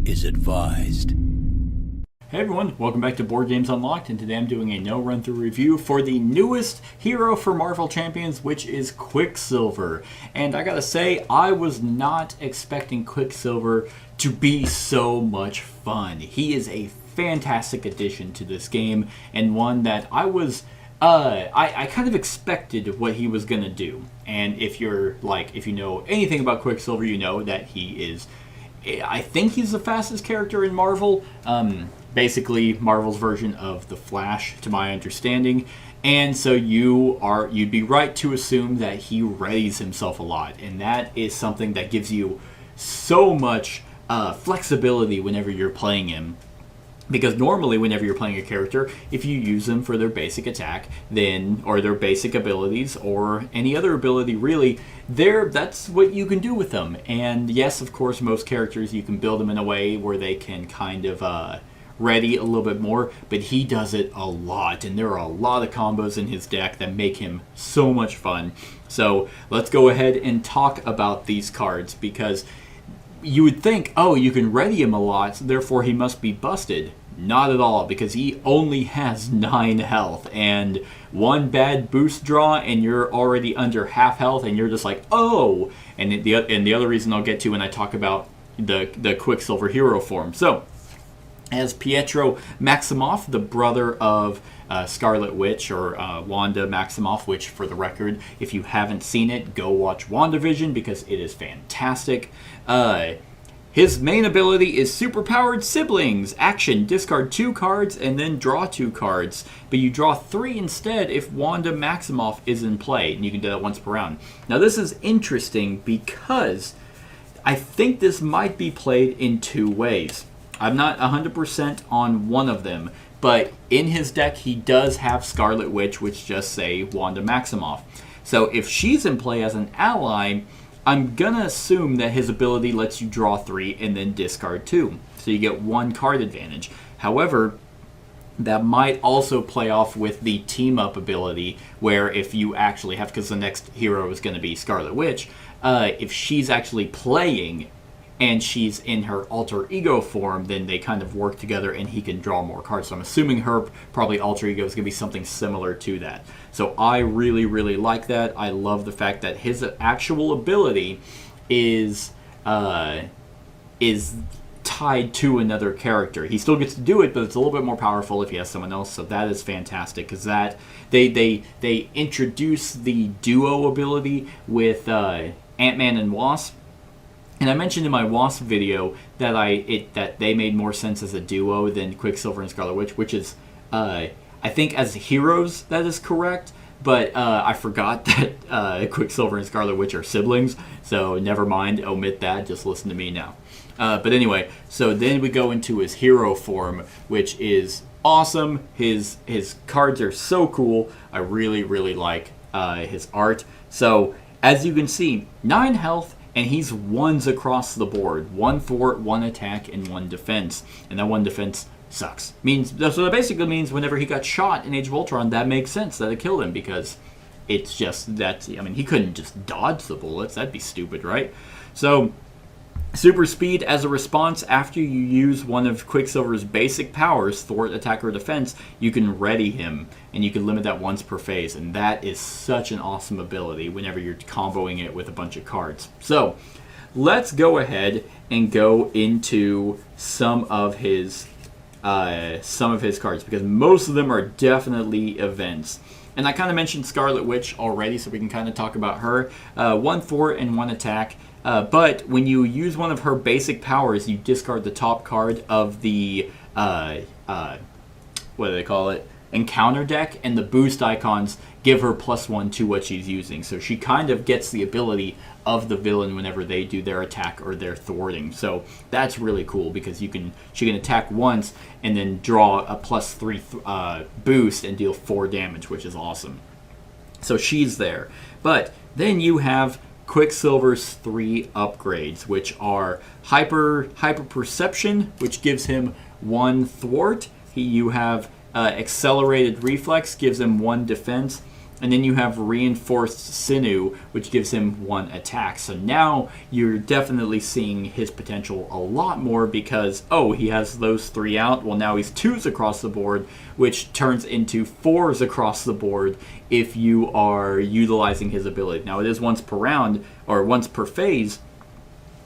is advised. Hey everyone, welcome back to Board Games Unlocked, and today I'm doing a no run-through review for the newest hero for Marvel Champions, which is Quicksilver. And I gotta say, I was not expecting Quicksilver to be so much fun. He is a fantastic addition to this game, and one that I was I kind of expected what he was gonna do. And if you know anything about Quicksilver, you know that he is, I think he's the fastest character in Marvel. Basically Marvel's version of the Flash, to my understanding. And so you'd be right to assume that he readies himself a lot, and that is something that gives you so much flexibility whenever you're playing him. Because normally, whenever you're playing a character, if you use them for their basic attack, or their basic abilities, or any other ability really, that's what you can do with them. And yes, of course, most characters you can build them in a way where they can kind of ready a little bit more, but he does it a lot, and there are a lot of combos in his deck that make him so much fun. So let's go ahead and talk about these cards, because you would think, oh, you can ready him a lot, so therefore he must be busted. Not at all, because he only has 9 health, and one bad boost draw and you're already under half health, and you're just like, oh! And the other reason I'll get to when I talk about the Quicksilver hero form. So, as Pietro Maximoff, the brother of Scarlet Witch, or Wanda Maximoff, which, for the record, if you haven't seen it, go watch WandaVision, because it is fantastic. His main ability is Superpowered Siblings. Action, discard 2 cards and then draw 2 cards. But you draw 3 instead if Wanda Maximoff is in play, and you can do that once per round. Now this is interesting because I think this might be played in 2 ways. I'm not 100% on one of them, but in his deck he does have Scarlet Witch, which just say Wanda Maximoff. So if she's in play as an ally, I'm gonna assume that his ability lets you draw 3 and then discard 2. So you get 1 card advantage. However, that might also play off with the team up ability, where if you actually have, because the next hero is gonna be Scarlet Witch, if she's actually playing and she's in her alter ego form, then they kind of work together and he can draw more cards. So I'm assuming her probably alter ego is going to be something similar to that. So I really, really like that. I love the fact that his actual ability is tied to another character. He still gets to do it, but it's a little bit more powerful if he has someone else. So that is fantastic, because that they introduce the duo ability with Ant-Man and Wasp. And I mentioned in my Wasp video that that they made more sense as a duo than Quicksilver and Scarlet Witch, which is, I think as heroes that is correct, but I forgot that Quicksilver and Scarlet Witch are siblings, so never mind, omit that, just listen to me now. But anyway, so then we go into his hero form, which is awesome. His cards are so cool. I really, really like his art. So, as you can see, 9 health, and he's 1s across the board. 1 thwart, 1 attack, and 1 defense. And that 1 defense sucks. So that basically means whenever he got shot in Age of Ultron, that makes sense that it killed him, because it's just that, I mean, he couldn't just dodge the bullets. That'd be stupid, right? So, super speed as a response after you use one of Quicksilver's basic powers, thwart, attack, or defense, you can ready him, and you can limit that once per phase, and that is such an awesome ability whenever you're comboing it with a bunch of cards. So let's go ahead and go into some of his cards, because most of them are definitely events. And I kind of mentioned Scarlet Witch already, so we can kind of talk about her. 1 thwart and 1 attack. But when you use one of her basic powers, you discard the top card of the, what do they call it? Encounter deck, and the boost icons give her +1 to what she's using. So she kind of gets the ability of the villain whenever they do their attack or their thwarting. So that's really cool, because she can attack once and then draw a +3 boost and deal 4 damage, which is awesome. So she's there. But then you have Quicksilver's 3 upgrades, which are Hyper Perception, which gives him 1 thwart. You have Accelerated Reflex, gives him 1 defense. And then you have Reinforced Sinew, which gives him 1 attack. So now you're definitely seeing his potential a lot more because, oh, he has those 3 out. Well, now he's 2s across the board, which turns into 4s across the board if you are utilizing his ability. Now, it is once per round, or once per phase,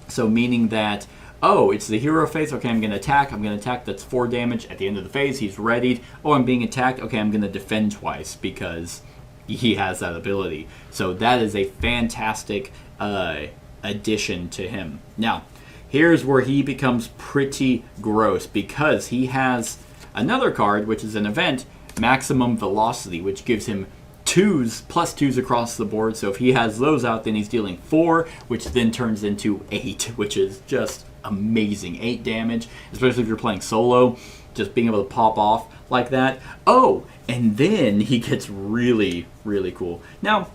so meaning that, oh, it's the hero phase. Okay, I'm going to attack. That's 4 damage. At the end of the phase, he's readied. Oh, I'm being attacked. Okay, I'm going to defend twice because he has that ability. So that is a fantastic addition to him. Now, here's where he becomes pretty gross because he has another card, which is an event, Maximum Velocity, which gives him 2s, plus 2s across the board. So if he has those out, then he's dealing 4, which then turns into 8, which is just amazing. 8 damage, especially if you're playing solo, just being able to pop off like that. Oh, and then he gets really, really cool. Now,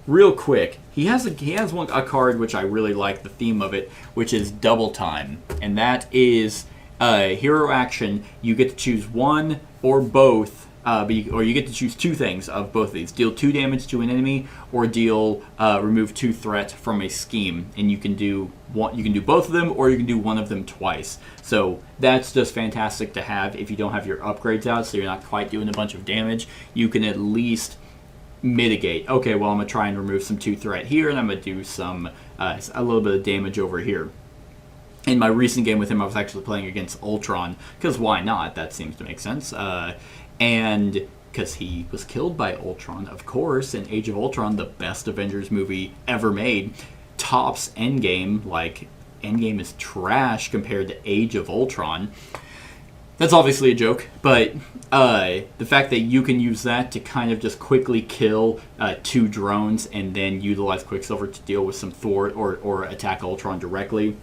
real quick, he has a card which I really like the theme of it, which is Double Time, and that is hero action. You get to choose one or both. Or you get to choose 2 things of both of these. Deal 2 damage to an enemy, or remove 2 threat from a scheme. And you can do both of them, or you can do one of them twice. So that's just fantastic to have if you don't have your upgrades out, so you're not quite doing a bunch of damage. You can at least mitigate. Okay, well, I'm going to try and remove some 2 threat here, and I'm going to do a little bit of damage over here. In my recent game with him, I was actually playing against Ultron, because why not? That seems to make sense. And because he was killed by Ultron, of course, in Age of Ultron, the best Avengers movie ever made, tops Endgame. Like, Endgame is trash compared to Age of Ultron. That's obviously a joke, but the fact that you can use that to kind of just quickly kill 2 drones and then utilize Quicksilver to deal with some thwart or attack Ultron directly.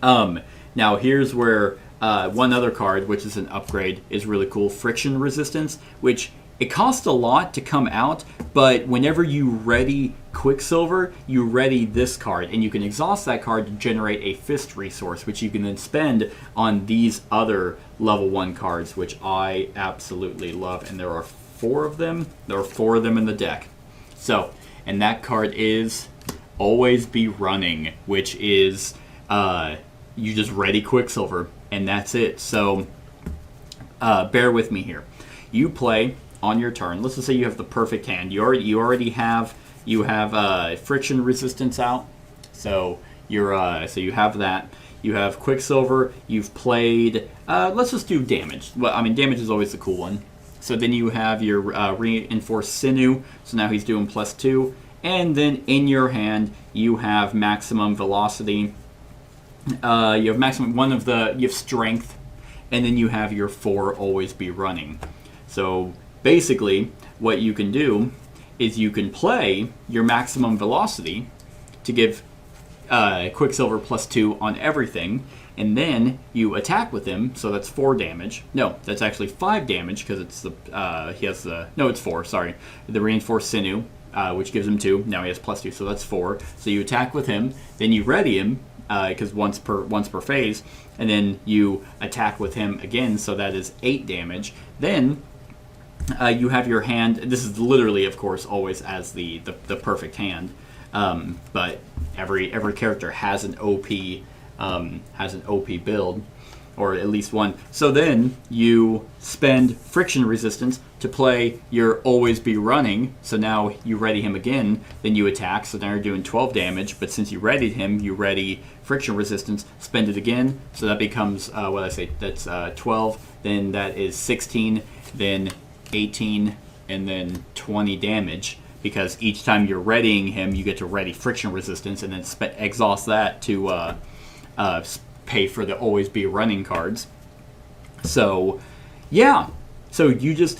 Now, here's where one other card, which is an upgrade, is really cool. Friction Resistance, which it costs a lot to come out, but whenever you ready Quicksilver, you ready this card, and you can exhaust that card to generate a fist resource, which you can then spend on these other level 1 cards, which I absolutely love, and there are 4 of them. There are 4 of them in the deck. So, and that card is Always Be Running, which is you just ready Quicksilver, and that's it. So bear with me here. You play on your turn. Let's just say you have the perfect hand. You already have friction resistance out. So you have that. You have Quicksilver. You've played. Let's just do damage. Well, I mean, damage is always the cool one. So then you have your Reinforced Sinew. So now he's doing +2. And then in your hand you have Maximum Velocity. You have you have Strength, and then you have your 4 Always Be Running. So basically, what you can do is you can play your Maximum Velocity to give Quicksilver +2 on everything, and then you attack with him. So that's 4 damage. No, that's actually 5 damage because it's it's 4. Sorry, the Reinforced Sinew, which gives him 2. Now he has +2, so that's 4. So you attack with him, then you ready him. Because once per phase, and then you attack with him again, so that is 8 damage. Then you have your hand. This is literally, of course, always as the perfect hand, but every character has an OP build, or at least one. So then you spend Friction Resistance to play your Always Be Running. So now you ready him again, then you attack. So now you're doing 12 damage, but since you readied him, you ready Friction Resistance, spend it again. So that becomes, that's 12, then that is 16, then 18, and then 20 damage. Because each time you're readying him, you get to ready Friction Resistance, and then exhaust that to pay for the Always Be Running cards. So, yeah. So you just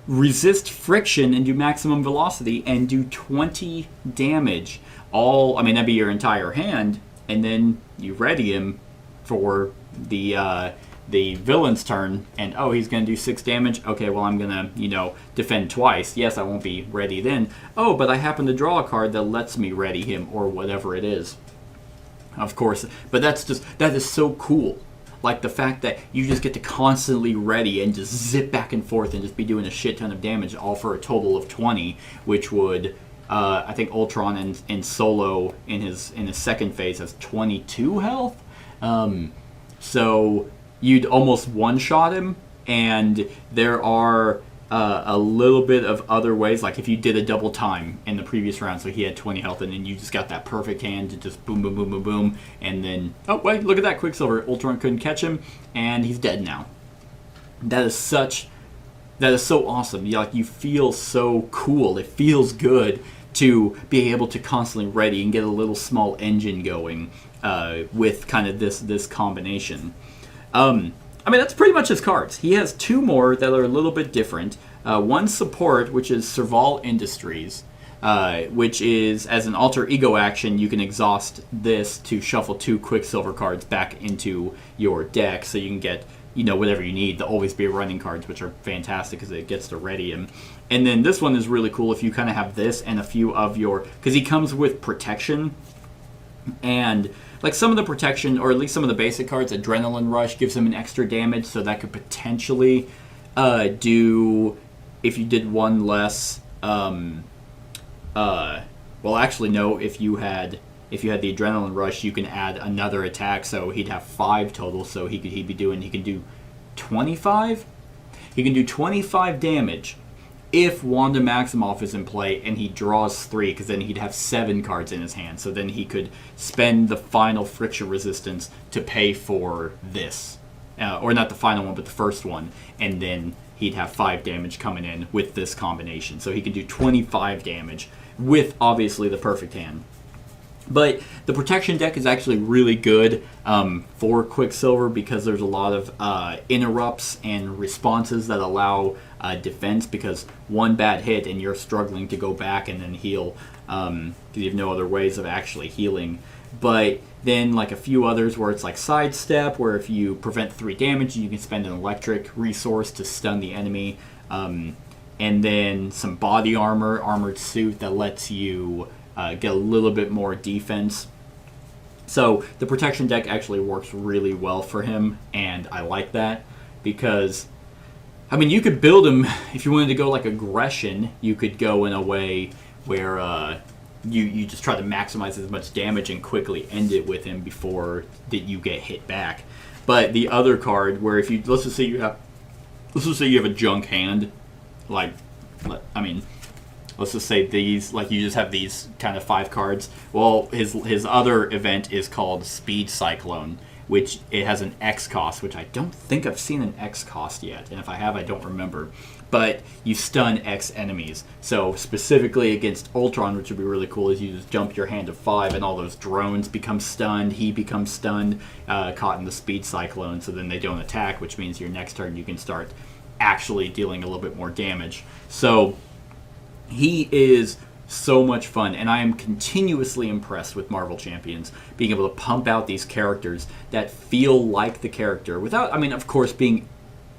resist friction and do Maximum Velocity and do 20 damage. That'd be your entire hand, and then you ready him for the villain's turn, and he's going to do 6 damage. Okay, well, I'm going to, defend twice. Yes, I won't be ready then. Oh, but I happen to draw a card that lets me ready him, or whatever it is. Of course, but that is so cool. like the fact that you just get to constantly ready and just zip back and forth and just be doing a shit ton of damage, all for a total of 20, which would, I think Ultron and Solo in his second phase has 22 health. So you'd almost one-shot him, and there are a little bit of other ways, like if you did a double time in the previous round, so he had 20 health, and then you just got that perfect hand to just boom, boom, boom, boom, boom, and then, oh, wait, look at that, Quicksilver. Ultron couldn't catch him, and he's dead now. That is so awesome. You feel so cool. It feels good to be able to constantly ready and get a little small engine going with kind of this combination. That's pretty much his cards. He has two more that are a little bit different. One support, which is Serval Industries, which is, as an alter ego action, you can exhaust this to shuffle 2 Quicksilver cards back into your deck, so you can get, whatever you need. They'll always be running cards, which are fantastic because it gets to ready him. And then this one is really cool if you kind of have this and a few of your, because he comes with protection, and like some of the protection, or at least some of the basic cards, Adrenaline Rush gives him an extra damage, so that could potentially do, if you did one less, well, actually no, if you had the Adrenaline Rush, you can add another attack, so he'd have 5 total, so he can do 25? He can do 25 damage if Wanda Maximoff is in play and he draws 3, because then he'd have 7 cards in his hand. So then he could spend the final friction resistance to pay for this. Or not the final one, but the first one. And then he'd have 5 damage coming in with this combination. So he can do 25 damage with, obviously, the perfect hand. But the protection deck is actually really good for Quicksilver, because there's a lot of interrupts and responses that allow defense, because one bad hit and you're struggling to go back and then heal, because you have no other ways of actually healing. But then like a few others where it's like Sidestep, where if you prevent 3 damage, you can spend an electric resource to stun the enemy. And then some body armor, Armored Suit, that lets you get a little bit more defense. So the protection deck actually works really well for him, and I like that, because you could build him, if you wanted to go like aggression, you could go in a way where you just try to maximize as much damage and quickly end it with him before that you get hit back. But the other card, where if you, let's just say you have a junk hand, let's just say these, like you just have these kind of 5 cards. Well, his other event is called Speed Cyclone, which it has an X cost, which I don't think I've seen an X cost yet. And if I have, I don't remember. But you stun X enemies. So specifically against Ultron, which would be really cool, is you just jump your hand to 5 and all those drones become stunned. He becomes stunned, caught in the Speed Cyclone, so then they don't attack, which means your next turn you can start actually dealing a little bit more damage. So he is so much fun, and I am continuously impressed with Marvel Champions being able to pump out these characters that feel like the character without, of course, being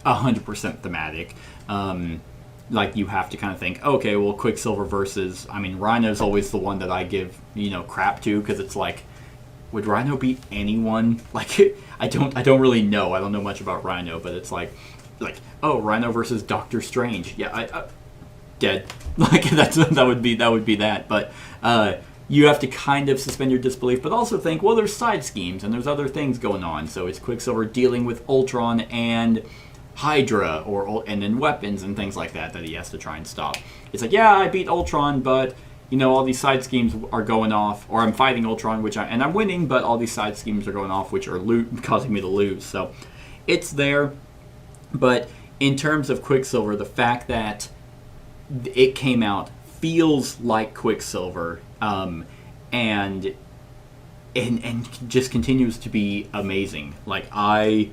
100% thematic. Like you have to kind of think, okay, well, Quicksilver versus, Rhino's always the one that I give, crap to, because it's like, would Rhino beat anyone? Like, I don't really know. I don't know much about Rhino, but it's like, oh, Rhino versus Doctor Strange. Yeah, dead. Like that would be that. But you have to kind of suspend your disbelief, but also think, well, there's side schemes and there's other things going on. So it's Quicksilver dealing with Ultron and Hydra, and then weapons and things like that he has to try and stop. It's like, yeah, I beat Ultron, but all these side schemes are going off, or I'm fighting Ultron, and I'm winning, but all these side schemes are going off, which are causing me to lose. So it's there. But in terms of Quicksilver, the fact that it came out feels like Quicksilver, and just continues to be amazing. Like I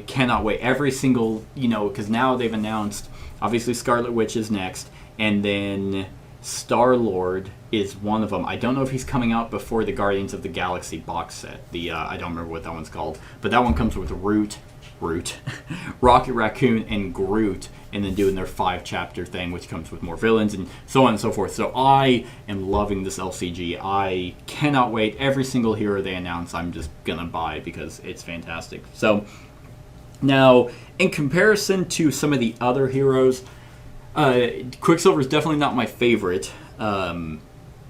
cannot wait. Every single, because now they've announced, obviously Scarlet Witch is next, and then Star-Lord is one of them. I don't know if he's coming out before the Guardians of the Galaxy box set. I don't remember what that one's called, but that one comes with Root, Rocket Raccoon, and Groot, and then doing their 5-chapter thing, which comes with more villains and so on and so forth. So I am loving this LCG. I cannot wait. Every single hero they announce, I'm just gonna buy because it's fantastic. So now, in comparison to some of the other heroes, Quicksilver is definitely not my favorite.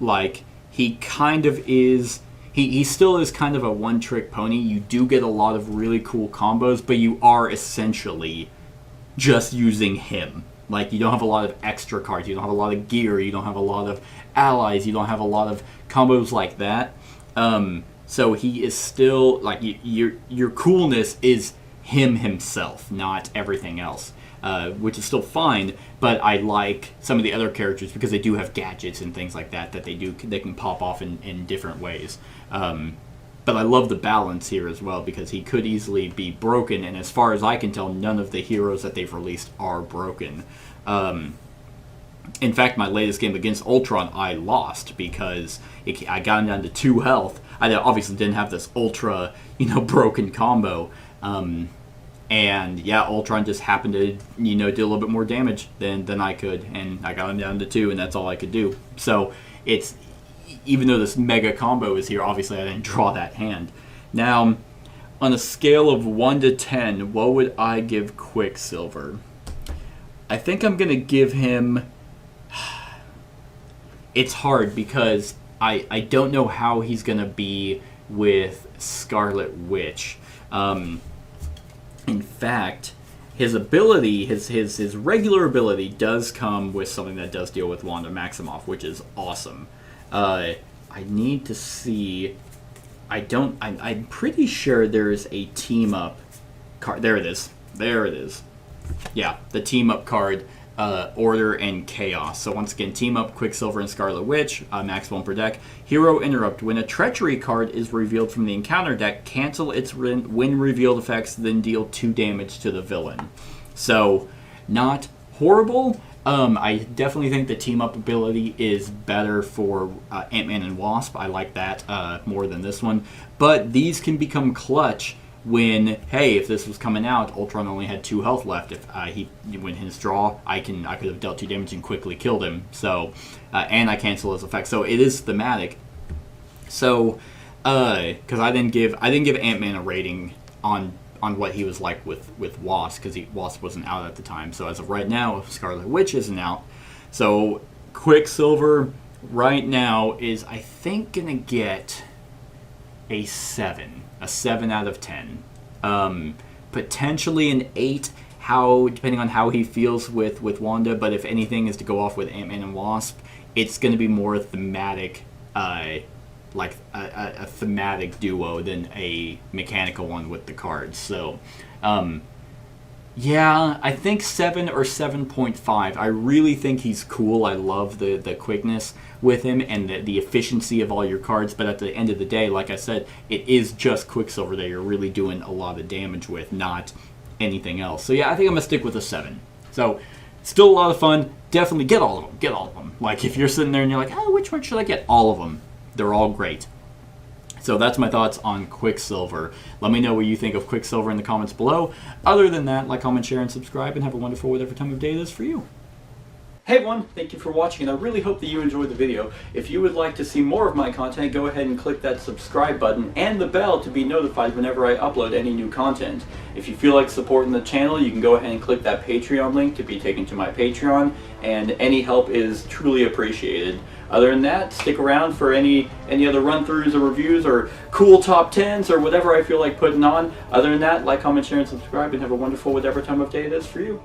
Like, he kind of is... He still is kind of a one-trick pony. You do get a lot of really cool combos, but you are essentially just using him. Like, you don't have a lot of extra cards. You don't have a lot of gear. You don't have a lot of allies. You don't have a lot of combos like that. So he is still... Like, your coolness is him himself, not everything else. Which is still fine, but I like some of the other characters because they do have gadgets and things like that they can pop off in different ways. But I love the balance here as well because he could easily be broken, and as far as I can tell, none of the heroes that they've released are broken. In fact, my latest game against Ultron, I lost because I got him down to 2 health. I obviously didn't have this ultra, broken combo. And yeah, Ultron just happened to, do a little bit more damage than I could, and I got him down to 2, and that's all I could do. So it's, even though this mega combo is here, obviously I didn't draw that hand. Now, on a scale of 1 to 10, what would I give Quicksilver? I think I'm gonna give him. It's hard because I don't know how he's gonna be with Scarlet Witch. In fact, his ability, his regular ability, does come with something that does deal with Wanda Maximoff, which is awesome. I need to see. I'm pretty sure there is a team up card. There it is. There it is. Yeah, the team up card. Order and Chaos. So once again, team up Quicksilver and Scarlet Witch, max 1 per deck. Hero Interrupt. When a Treachery card is revealed from the encounter deck, cancel its when revealed effects, then deal 2 damage to the villain. So, not horrible. I definitely think the team up ability is better for Ant-Man and Wasp. I like that more than this one. But these can become clutch when, hey, if this was coming out, Ultron only had 2 health left. If he win his draw, I could have dealt 2 damage and quickly killed him. So, and I cancel his effect. So it is thematic. So, because I didn't give Ant-Man a rating on what he was like with Wasp, because Wasp wasn't out at the time. So as of right now, Scarlet Witch isn't out. So Quicksilver right now is, I think, gonna get a 7. A 7 out of 10. Potentially an 8, depending on how he feels with Wanda, but if anything is to go off with Ant-Man and Wasp, it's going to be more thematic, like a thematic duo than a mechanical one with the cards. So, yeah, I think 7 or 7.5. I really think he's cool. I love the quickness with him and the efficiency of all your cards. But at the end of the day, like I said, it is just Quicksilver that you're really doing a lot of damage with, not anything else. So yeah, I think I'm going to stick with a 7. So, still a lot of fun. Definitely get all of them. Get all of them. Like, if you're sitting there and you're like, oh, which one should I get? All of them. They're all great. So that's my thoughts on Quicksilver. Let me know what you think of Quicksilver in the comments below. Other than that, like, comment, share, and subscribe, and have a wonderful whatever time of day it is for you. Hey everyone, thank you for watching, and I really hope that you enjoyed the video. If you would like to see more of my content, go ahead and click that subscribe button and the bell to be notified whenever I upload any new content. If you feel like supporting the channel, you can go ahead and click that Patreon link to be taken to my Patreon, and any help is truly appreciated. Other than that, stick around for any other run-throughs or reviews or cool top 10s or whatever I feel like putting on. Other than that, like, comment, share, and subscribe, and have a wonderful whatever time of day it is for you.